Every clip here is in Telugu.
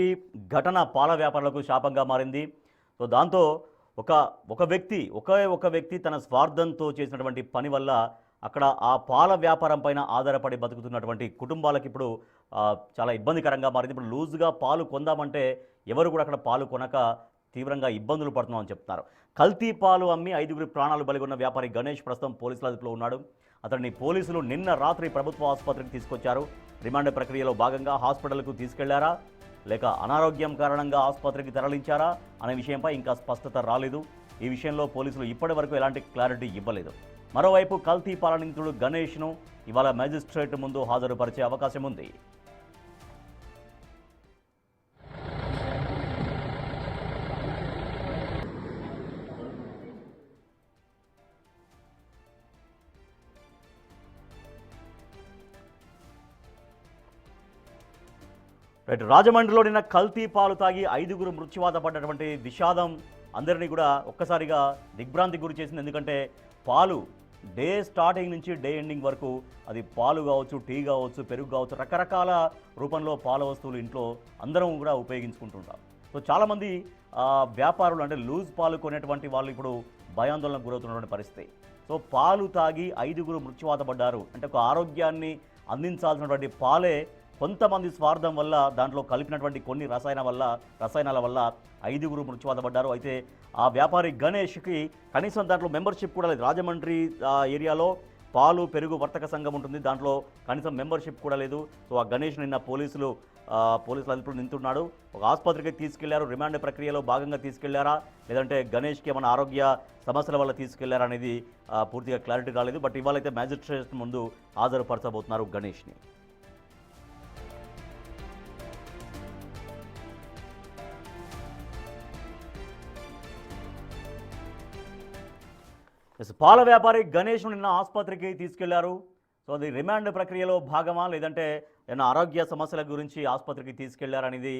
ఈ ఘటన పాల వ్యాపారులకు శాపంగా మారింది. సో దాంతో ఒక ఒక వ్యక్తి తన స్వార్థంతో చేసినటువంటి పని వల్ల అక్కడ ఆ పాల వ్యాపారం పైన ఆధారపడి బతుకుతున్నటువంటి కుటుంబాలకు ఇప్పుడు చాలా ఇబ్బందికరంగా మారింది. ఇప్పుడు లూజ్గా పాలు కొందామంటే ఎవరు కూడా అక్కడ పాలు కొనక తీవ్రంగా ఇబ్బందులు పడుతున్నామని చెప్తున్నారు. కల్తీ పాలు అమ్మి 5గురి ప్రాణాలు బలిగొన్న వ్యాపారి గణేష్ ప్రస్తుతం పోలీసుల అదుపులో ఉన్నాడు. అతన్ని పోలీసులు నిన్న రాత్రి ప్రభుత్వ ఆసుపత్రికి తీసుకొచ్చారు. రిమాండ్ ప్రక్రియలో భాగంగా హాస్పిటల్కు తీసుకెళ్లారా లేక అనారోగ్యం కారణంగా ఆసుపత్రికి తరలించారా అనే విషయంపై ఇంకా స్పష్టత రాలేదు. ఈ విషయంలో పోలీసులు ఇప్పటి వరకు ఎలాంటి క్లారిటీ ఇవ్వలేదు. మరోవైపు కల్తీ పాల నిందితుడు గణేష్ను ఇవాళ మేజిస్ట్రేట్ ముందు హాజరుపరిచే అవకాశం ఉంది. రాజమండ్రిలో నిన్న కల్తీ పాలు తాగి 5గురు మృత్యువాత పడ్డటువంటి విషాదం అందరినీ కూడా ఒక్కసారిగా దిగ్భ్రాంతికి గురి చేసింది. ఎందుకంటే పాలు డే స్టార్టింగ్ నుంచి డే ఎండింగ్ వరకు అది పాలు కావచ్చు, టీ కావచ్చు, పెరుగు కావచ్చు, రకరకాల రూపంలో పాల వస్తువులు ఇంట్లో అందరం కూడా ఉపయోగించుకుంటుంటాం. సో చాలామంది వ్యాపారులు అంటే లూజ్ పాలు కొనేటువంటి వాళ్ళు ఇప్పుడు భయాందోళనకు గురవుతున్నటువంటి పరిస్థితి. సో పాలు తాగి 5గురు మృత్యువాత పడ్డారు అంటే ఒక ఆరోగ్యాన్ని అందించాల్సినటువంటి పాలే కొంతమంది స్వార్థం వల్ల దాంట్లో కలిపినటువంటి కొన్ని రసాయనాల వల్ల 5గురు మృత్యువాత పడ్డారు. అయితే ఆ వ్యాపారి గణేష్కి కనీసం దాంట్లో మెంబర్షిప్ కూడా లేదు. రాజమండ్రి ఏరియాలో పాలు పెరుగు వర్తక సంఘం ఉంటుంది, దాంట్లో కనీసం మెంబర్షిప్ కూడా లేదు. సో ఆ గణేష్ నిన్న పోలీసుల అదుపులో నింటున్నాడు. ఒక ఆసుపత్రికి తీసుకెళ్లారు. రిమాండ్ ప్రక్రియలో భాగంగా తీసుకెళ్లారా లేదంటే గణేష్కి ఏమైనా ఆరోగ్య సమస్యల వల్ల తీసుకెళ్లారా అనేది పూర్తిగా క్లారిటీ రాలేదు. బట్ ఇవాళ అయితే మ్యాజిస్ట్రేట్ ముందు హాజరుపరచబోతున్నారు గణేష్ని. పాల వ్యాపారి గణేష్ను నిన్న ఆసుపత్రికి తీసుకెళ్లారు. సో అది రిమాండ్ ప్రక్రియలో భాగమా లేదంటే ఏమైనా ఆరోగ్య సమస్యల గురించి ఆసుపత్రికి తీసుకెళ్లారనేది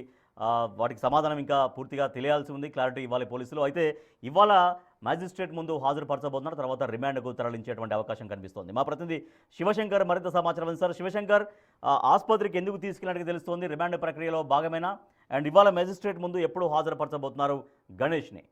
వాటికి సమాధానం ఇంకా పూర్తిగా తెలియాల్సి ఉంది. క్లారిటీ ఇవ్వాలి పోలీసులు. అయితే ఇవాళ మ్యాజిస్ట్రేట్ ముందు హాజరుపరచబోతున్నారు. తర్వాత రిమాండ్కు తరలించేటువంటి అవకాశం కనిపిస్తోంది. మా ప్రతినిధి శివశంకర్ మరింత సమాచారం అందిస్తారు. శివశంకర్, ఆసుపత్రికి ఎందుకు తీసుకెళ్ళినట్టు తెలుస్తోంది? రిమాండ్ ప్రక్రియలో భాగమేనా? అండ్ ఇవాళ మ్యాజిస్ట్రేట్ ముందు ఎప్పుడు హాజరుపరచబోతున్నారు గణేష్ని?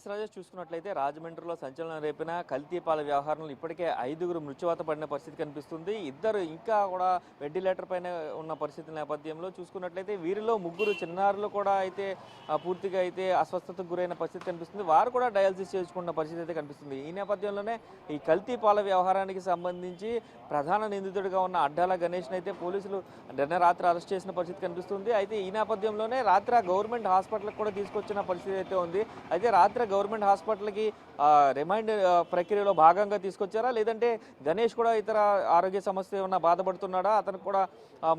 రాజేష్, చూసుకున్నట్లయితే రాజమండ్రిలో సంచలనం రేపిన కల్తీ పాల వ్యవహారంలో ఇప్పటికే 5గురు మృత్యువాత పడిన పరిస్థితి కనిపిస్తుంది. ఇద్దరు ఇంకా కూడా వెంటిలేటర్ పైన ఉన్న పరిస్థితి నేపథ్యంలో చూసుకున్నట్లయితే వీరిలో 3 చిన్నారులు కూడా అయితే పూర్తిగా అయితే అస్వస్థతకు గురైన పరిస్థితి కనిపిస్తుంది. వారు కూడా డయాలసిస్ చేసుకున్న పరిస్థితి అయితే కనిపిస్తుంది. ఈ నేపథ్యంలోనే ఈ కల్తీ పాల వ్యవహారానికి సంబంధించి ప్రధాన నిందితుడిగా ఉన్న అడ్డాల గణేష్ని అయితే పోలీసులు నిన్న రాత్రి అరెస్ట్ చేసిన పరిస్థితి కనిపిస్తుంది. అయితే ఈ నేపథ్యంలోనే రాత్రి గవర్నమెంట్ హాస్పిటల్కి కూడా తీసుకొచ్చిన పరిస్థితి అయితే ఉంది. అయితే రాత్రి గవర్నమెంట్ హాస్పిటల్కి రిమైండ్ ప్రక్రియలో భాగంగా తీసుకొచ్చారా లేదంటే గణేష్ కూడా ఇతర ఆరోగ్య సమస్య ఏమన్నా బాధపడుతున్నాడా, అతనికి కూడా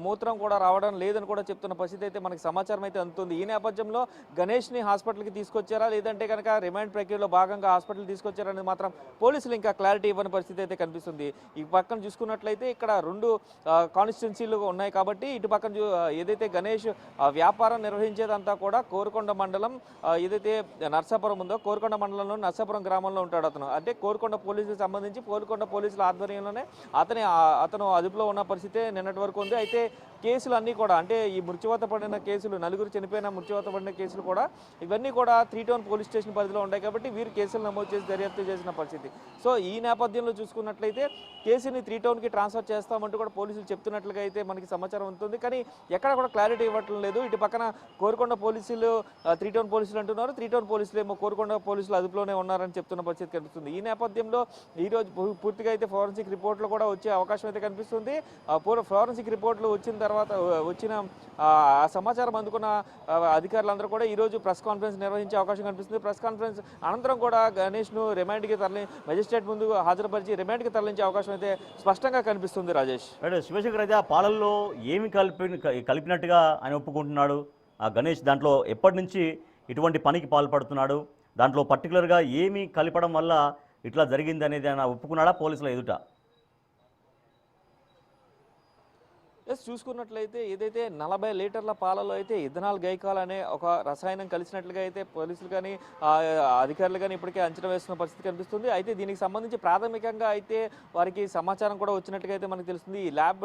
మూత్రం కూడా రావడం లేదని కూడా చెప్తున్న పరిస్థితి అయితే మనకి సమాచారం అయితే అందుతుంది. ఈ నేపథ్యంలో గణేష్ని హాస్పిటల్కి తీసుకొచ్చారా లేదంటే కనుక రిమైండ్ ప్రక్రియలో భాగంగా హాస్పిటల్ తీసుకొచ్చారా అనేది మాత్రం పోలీసులు ఇంకా క్లారిటీ ఇవ్వని పరిస్థితి అయితే కనిపిస్తుంది. ఈ పక్కన చూసుకున్నట్లయితే ఇక్కడ 2 కాన్స్టిట్యున్సీలు ఉన్నాయి కాబట్టి ఇటు పక్కన ఏదైతే గణేష్ వ్యాపారం నిర్వహించేదంతా కూడా కోరుకొండ మండలం ఏదైతే నర్సాపురం ఉందో కోరుకొండ మండలంలో నర్సాపురం గ్రామంలో ఉంటాడు అతను. అంటే కోరుకొండ పోలీసులకు సంబంధించి కోరుకొండ పోలీసుల ఆధ్వర్యంలోనే అతను అదుపులో ఉన్న పరిస్థితి నిన్నటి వరకు ఉంది. అయితే కేసులు అన్నీ కూడా అంటే ఈ మృత్యువాత పడిన కేసులు 4 చనిపోయిన మృత్యువాత పడిన కేసులు కూడా ఇవన్నీ కూడా 3 టౌన్ పోలీస్ స్టేషన్ పరిధిలో ఉంటాయి కాబట్టి వీరు కేసులు నమోదు చేసి దర్యాప్తు చేసిన పరిస్థితి. సో ఈ నేపథ్యంలో చూసుకున్నట్లయితే కేసుని 3 టౌన్కి ట్రాన్స్ఫర్ చేస్తామంటూ కూడా పోలీసులు చెప్తున్నట్లుగా అయితే మనకి సమాచారం ఉంటుంది. కానీ ఎక్కడ కూడా క్లారిటీ ఇవ్వటం లేదు. ఇటు పక్కన కోరుకొండ పోలీసులు 3 టౌన్ పోలీసులు అంటున్నారు, 3 టౌన్ పోలీసులు ఏమో కోరుకొండ పోలీసులు అదుపులోనే ఉన్నారని చెప్తున్న పరిస్థితి కనిపిస్తుంది. ఈ నేపథ్యంలో ఈరోజు పూర్తిగా అయితే ఫోరెన్సిక్ రిపోర్ట్లు కూడా వచ్చే అవకాశం అయితే కనిపిస్తుంది. ఫోరెన్సిక్ రిపోర్ట్లు వచ్చిన సమాచారం అందుకున్న అధికారులందరూ కూడా ఈరోజు ప్రెస్ కాన్ఫరెన్స్ నిర్వహించే అవకాశం కనిపిస్తుంది. ప్రెస్ కాన్ఫరెన్స్ అనంతరం కూడా గణేష్ను రిమాండ్కి మెజిస్ట్రేట్ ముందు హాజరుపరిచి రిమాండ్కి తరలించే అవకాశం అయితే స్పష్టంగా కనిపిస్తుంది. రాజేష్, శివశంకర్, అయితే ఆ పాలల్లో ఏమి కలిపినట్టుగా ఆయన ఒప్పుకుంటున్నాడు ఆ గణేష్? దాంట్లో ఎప్పటి నుంచి ఇటువంటి పనికి పాల్పడుతున్నాడు? దాంట్లో పర్టికులర్గా ఏమి కలపడం వల్ల ఇట్లా జరిగింది అనేది ఆయన ఒప్పుకున్నాడా పోలీసుల ఎదుట? చూసుకున్నట్లయితే ఏదైతే 40 లీటర్ల పాలలో అయితే ఇథనాల్ గైకాల్ అనే ఒక రసాయనం కలిసినట్లుగా అయితే పోలీసులు కానీ అధికారులు కానీ ఇప్పటికే అంచనా వేస్తున్న పరిస్థితి కనిపిస్తుంది. అయితే దీనికి సంబంధించి ప్రాథమికంగా అయితే వారికి సమాచారం కూడా వచ్చినట్టుగా అయితే మనకు తెలుస్తుంది. ఈ ల్యాబ్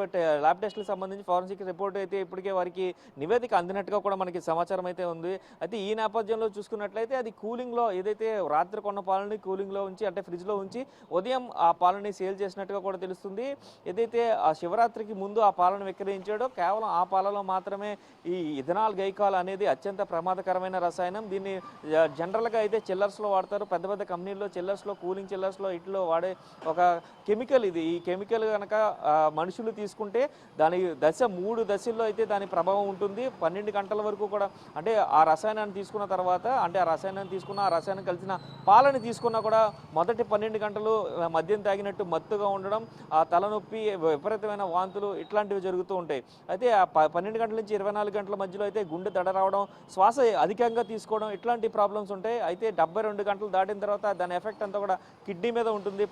టెస్టులకు సంబంధించి ఫారెన్సిక్ రిపోర్ట్ అయితే ఇప్పటికే వారికి నివేదిక అందినట్టుగా కూడా మనకి సమాచారం అయితే ఉంది. అయితే ఈ నేపథ్యంలో చూసుకున్నట్లయితే అది కూలింగ్లో ఏదైతే రాత్రి కొన్న పాలని కూలింగ్లో ఉంచి అంటే ఫ్రిడ్జ్లో ఉంచి ఉదయం ఆ పాలని సేల్ చేసినట్టుగా కూడా తెలుస్తుంది. ఏదైతే ఆ శివరాత్రికి ముందు ఆ పాలను విక్రయించాడో కేవలం ఆ పాలలో మాత్రమే ఈ ఇథనాల్ గైకాల్ అనేది అత్యంత ప్రమాదకరమైన రసాయనం. దీన్ని జనరల్గా అయితే చిల్లర్స్లో వాడతారు. పెద్ద పెద్ద కంపెనీల్లో చిల్లర్స్లో, కూలింగ్ చిల్లర్స్లో ఇట్లో వాడే ఒక కెమికల్ ఇది. ఈ కెమికల్ కనుక మనుషులు తీసుకుంటే దాని 3 దశల్లో అయితే దాని ప్రభావం ఉంటుంది. 12 గంటల వరకు కూడా అంటే ఆ రసాయనాన్ని తీసుకున్న తర్వాత అంటే ఆ రసాయనం కలిసిన పాలని తీసుకున్నా కూడా మొదటి 12 గంటలు మద్యం తాగినట్టు మత్తుగా ఉండడం, ఆ తలనొప్పి, విపరీతమైన వాంతులు ఇట్లాంటివి జరుగుతూ ఉంటాయి. అయితే ఆ 12 గంటల నుంచి 24 గంటల మధ్యలో అయితే గుండె దడ రావడం, శ్వాస అధికంగా తీసుకోవడం ఇట్లాంటి ప్రాబ్లమ్స్ ఉంటాయి. అయితే 72 గంటలు దాటిన తర్వాత దాని ఎఫెక్ట్ అంతా కూడా కిడ్నీ మీద ఉంటుంది.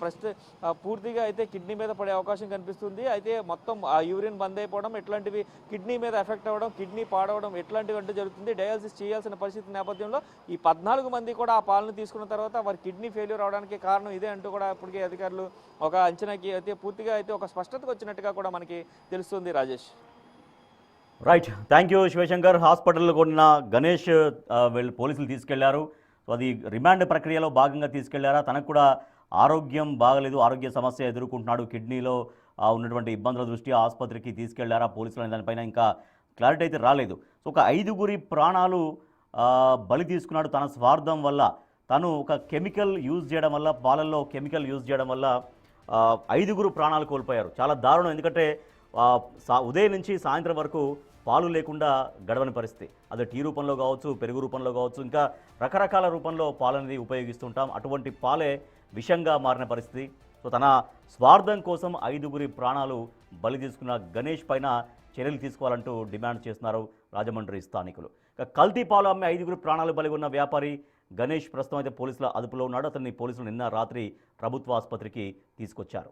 పూర్తిగా అయితే కిడ్నీ మీద పడే అవకాశం కనిపిస్తుంది. అయితే మొత్తం ఆ యూరిన్ బంద్ అయిపోవడం ఇట్లాంటివి కిడ్నీ మీద ఎఫెక్ట్ అవ్వడం, కిడ్నీ పాడవడం ఇట్లాంటివి అంటే జరుగుతుంది. డయాలసిస్ చేయాల్సిన పరిస్థితి నేపథ్యంలో ఈ 14 మంది కూడా ఆ పాలను తీసుకున్న తర్వాత వారి కిడ్నీ ఫెయిల్యూర్ అవడానికి కారణం ఇదే అంటూ కూడా ఇప్పటికే అధికారులు ఒక అంచనాకి అయితే పూర్తిగా అయితే ఒక స్పష్టతకు వచ్చినట్టుగా కూడా మనకి తెలుస్తుంది. Rajesh, right, thank you Shivashankar. హాస్పిటల్లో కొన్న గణేష్ వీళ్ళు పోలీసులు తీసుకెళ్లారు. సో అది రిమాండ్ ప్రక్రియలో భాగంగా తీసుకెళ్లారా? తనకు కూడా ఆరోగ్యం బాగలేదు, ఆరోగ్య సమస్య ఎదుర్కొంటున్నాడు, కిడ్నీలో ఉన్నటువంటి ఇబ్బందుల దృష్ట్యా ఆసుపత్రికి తీసుకెళ్లారా పోలీసులు అనే దానిపైన ఇంకా క్లారిటీ అయితే రాలేదు. సో ఒక 5గురి ప్రాణాలు బలి తీసుకున్నాడు తన స్వార్థం వల్ల. తను ఒక కెమికల్ యూజ్ చేయడం వల్ల, పాలల్లో కెమికల్ యూజ్ చేయడం వల్ల 5గురు ప్రాణాలు కోల్పోయారు. చాలా దారుణం. ఎందుకంటే ఉదయం నుంచి సాయంత్రం వరకు పాలు లేకుండా గడవని పరిస్థితి. అది టీ రూపంలో కావచ్చు, పెరుగు రూపంలో కావచ్చు, ఇంకా రకరకాల రూపంలో పాలనేది ఉపయోగిస్తుంటాం. అటువంటి పాలే విషంగా మారిన పరిస్థితి. సో తన స్వార్థం కోసం 5గురి ప్రాణాలు బలి తీసుకున్న గణేష్ పైన చర్యలు తీసుకోవాలంటూ డిమాండ్ చేస్తున్నారు రాజమండ్రి స్థానికులు. కల్తీ పాలు అమ్మే 5గురి ప్రాణాలు బలి ఉన్న వ్యాపారి గణేష్ ప్రస్తుతం అయితే పోలీసుల అదుపులో ఉన్నాడు. అతన్ని పోలీసులు నిన్న రాత్రి ప్రభుత్వ ఆసుపత్రికి తీసుకొచ్చారు.